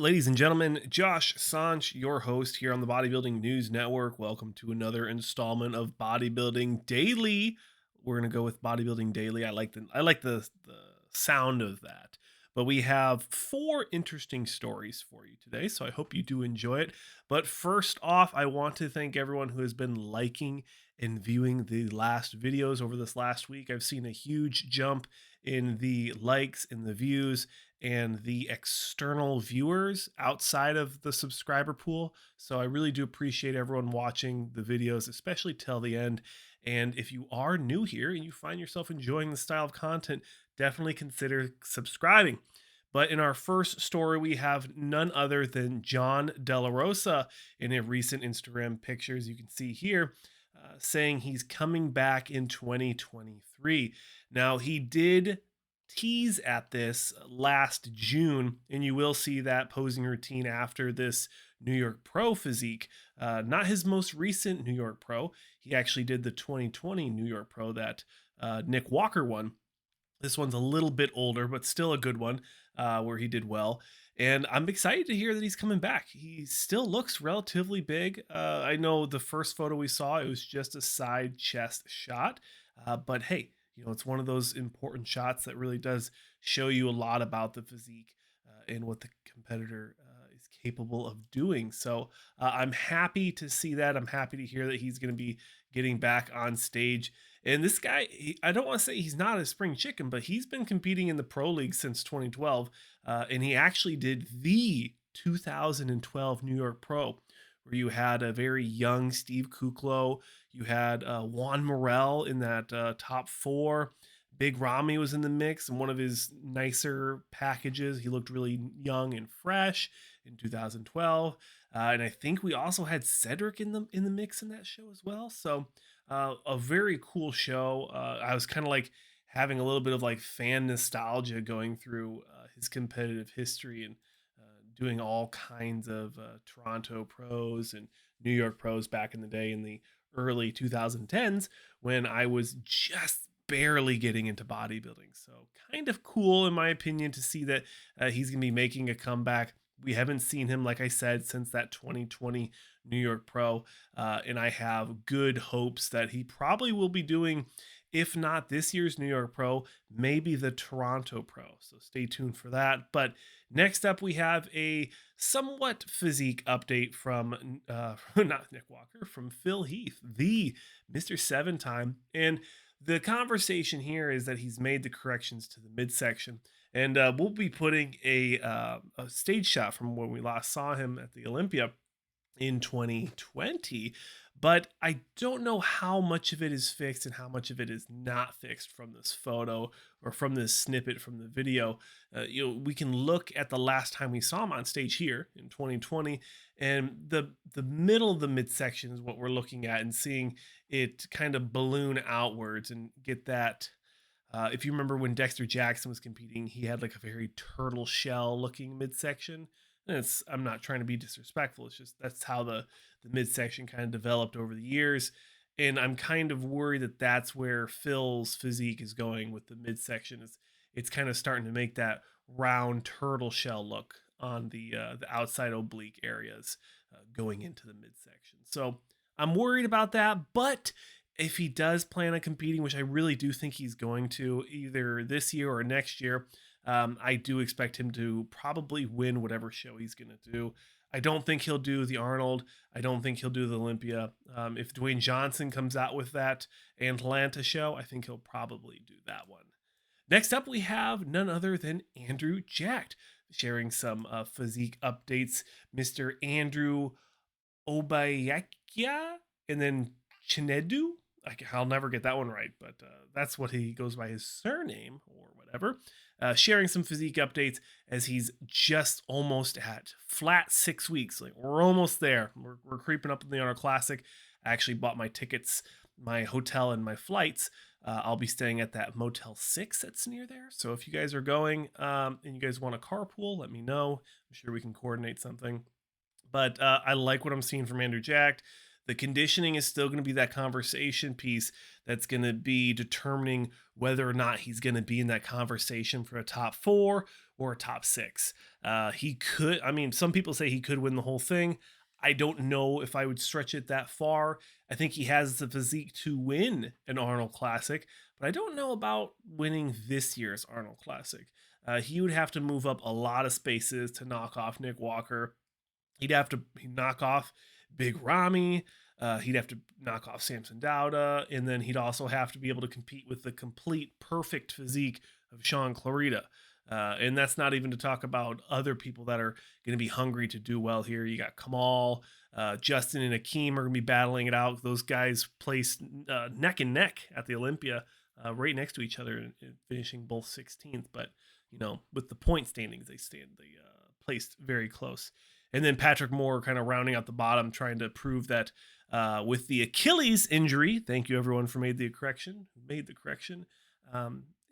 Ladies and gentlemen, Josh Sanch, your host here on the Bodybuilding News Network. Welcome to another installment of Bodybuilding Daily. We're gonna go with Bodybuilding Daily. I like the sound of that. But we have four interesting stories for you today, so I hope you do enjoy it. But first off, I want to thank everyone who has been liking and viewing the last videos over this last week. I've seen a huge jump in the likes and the views and the external viewers outside of the subscriber pool. So I really do appreciate everyone watching the videos, especially till the end. And if you are new here and you find yourself enjoying the style of content, definitely consider subscribing. But in our first story, we have none other than Jon Delarosa in a recent Instagram pictures you can see here, saying he's coming back in 2023. Now, he did tease at this last June, and you will see that posing routine after this New York Pro physique. Not his most recent New York Pro. He actually did the 2020 New York Pro that Nick Walker won. This one's a little bit older, but still a good one, where he did well. And I'm excited to hear that he's coming back. He still looks relatively big. I know the first photo we saw, it was just a side chest shot. But hey, it's one of those important shots that really does show you a lot about the physique and what the competitor is capable of doing. So I'm happy to see that. I'm happy to hear that he's going to be getting back on stage. And this guy, I don't want to say he's not a spring chicken, but he's been competing in the pro league since 2012. And he actually did the 2012 New York Pro, where you had a very young Steve Kuklo. You had Juan Morel in that top four. Big Ramy was in the mix in one of his nicer packages. He looked really young and fresh in 2012. And I think we also had Cedric in the mix in that show as well. So a very cool show. I was kind of like having a little bit of like fan nostalgia going through his competitive history and doing all kinds of Toronto pros and New York pros back in the day in the early 2010s when I was just barely getting into bodybuilding. So kind of cool, in my opinion, to see that he's going to be making a comeback. We haven't seen him, like I said, since that 2020 New York Pro. And I have good hopes that he probably will be doing, if not this year's New York Pro, maybe the Toronto Pro. So stay tuned for that. But next up, we have a somewhat physique update from, not Nick Walker, from Phil Heath, the Mr. Seven time. And the conversation here is that he's made the corrections to the midsection. And we'll be putting a stage shot from when we last saw him at the Olympia in 2020, but I don't know how much of it is fixed and how much of it is not fixed from this photo or from this snippet from the video. We can look at the last time we saw him on stage here in 2020, and the middle of the midsection is what we're looking at and seeing it kind of balloon outwards and get that. If you remember when Dexter Jackson was competing, he had like a very turtle shell looking midsection. And I'm not trying to be disrespectful. It's just that's how the midsection kind of developed over the years. And I'm kind of worried that that's where Phil's physique is going with the midsection. It's kind of starting to make that round turtle shell look on the outside oblique areas going into the midsection. So I'm worried about that, but if he does plan on competing, which I really do think he's going to either this year or next year, I do expect him to probably win whatever show he's going to do. I don't think he'll do the Arnold. I don't think he'll do the Olympia. If Dwayne Johnson comes out with that Atlanta show, I think he'll probably do that one. Next up, we have none other than Andrew Jacked sharing some physique updates. Mr. Andrew Obayakia and then Chinedu. I'll never get that one right, but that's what he goes by, his surname or whatever. Sharing some physique updates as he's just almost at flat 6 weeks. Like we're almost there. We're creeping up in the Arnold Classic. I actually bought my tickets, my hotel, and my flights. I'll be staying at that Motel 6 that's near there. So if you guys are going and you guys want a carpool, let me know. I'm sure we can coordinate something. But I like what I'm seeing from Andrew Jacked. The conditioning is still going to be that conversation piece that's going to be determining whether or not he's going to be in that conversation for a top 4 or a top 6. He could, I mean, some people say he could win the whole thing. I don't know if I would stretch it that far. I think he has the physique to win an Arnold Classic, but I don't know about winning this year's Arnold Classic. He would have to move up a lot of spaces to knock off Nick Walker. He'd have to knock off Big Ramy. He'd have to knock off Samson Dauda, and then he'd also have to be able to compete with the complete perfect physique of Sean Clarita. And that's not even to talk about other people that are going to be hungry to do well here. You got Kamal, Justin, and Akeem are going to be battling it out. Those guys placed neck and neck at the Olympia, right next to each other, and finishing both 16th. But with the point standings, they placed very close. And then Patrick Moore kind of rounding out the bottom, trying to prove that with the Achilles injury, thank you everyone for made the correction.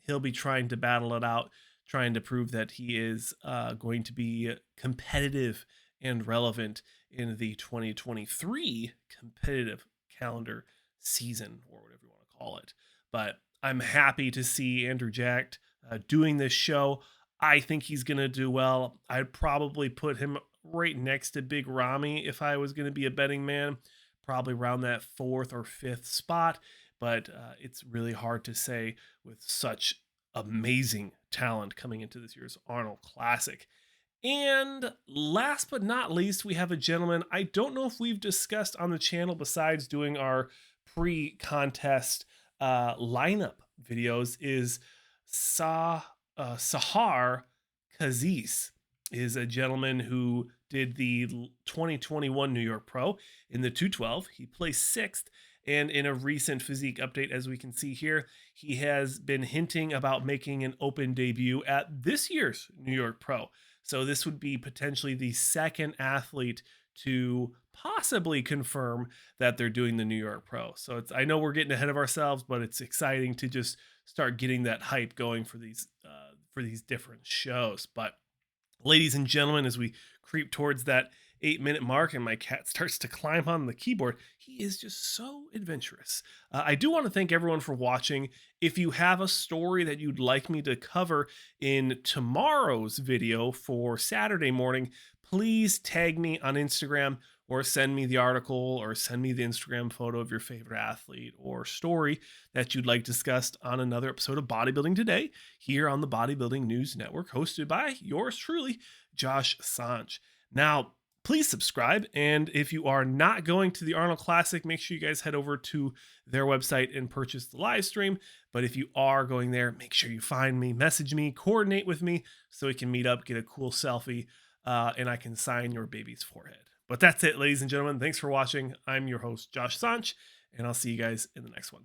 He'll be trying to battle it out, trying to prove that he is going to be competitive and relevant in the 2023 competitive calendar season, or whatever you want to call it. But I'm happy to see Andrew Jacked doing this show. I think he's going to do well. I'd probably put him right next to Big Ramy if I was going to be a betting man, probably around that 4th or 5th spot. But it's really hard to say with such amazing talent coming into this year's Arnold Classic. And last but not least, we have a gentleman I don't know if we've discussed on the channel besides doing our pre-contest lineup videos, is Sahar Kazes. Is a gentleman who did the 2021 New York Pro in the 212. He placed 6th. And in a recent physique update, as we can see here, he has been hinting about making an open debut at this year's New York Pro. So this would be potentially the second athlete to possibly confirm that they're doing the New York Pro. So I know we're getting ahead of ourselves, but it's exciting to just start getting that hype going for these different shows. But ladies and gentlemen, as we creep towards that 8-minute mark and my cat starts to climb on the keyboard, he is just so adventurous. I do want to thank everyone for watching. If you have a story that you'd like me to cover in tomorrow's video for Saturday morning, please tag me on Instagram or send me the article or send me the Instagram photo of your favorite athlete or story that you'd like discussed on another episode of Bodybuilding Today here on the Bodybuilding News Network, hosted by yours truly, Josh Sanch. Now, please subscribe, and if you are not going to the Arnold Classic, make sure you guys head over to their website and purchase the live stream. But if you are going there, make sure you find me, message me, coordinate with me so we can meet up, get a cool selfie, and I can sign your baby's forehead. But that's it, ladies and gentlemen. Thanks for watching. I'm your host, Josh Sanch, and I'll see you guys in the next one.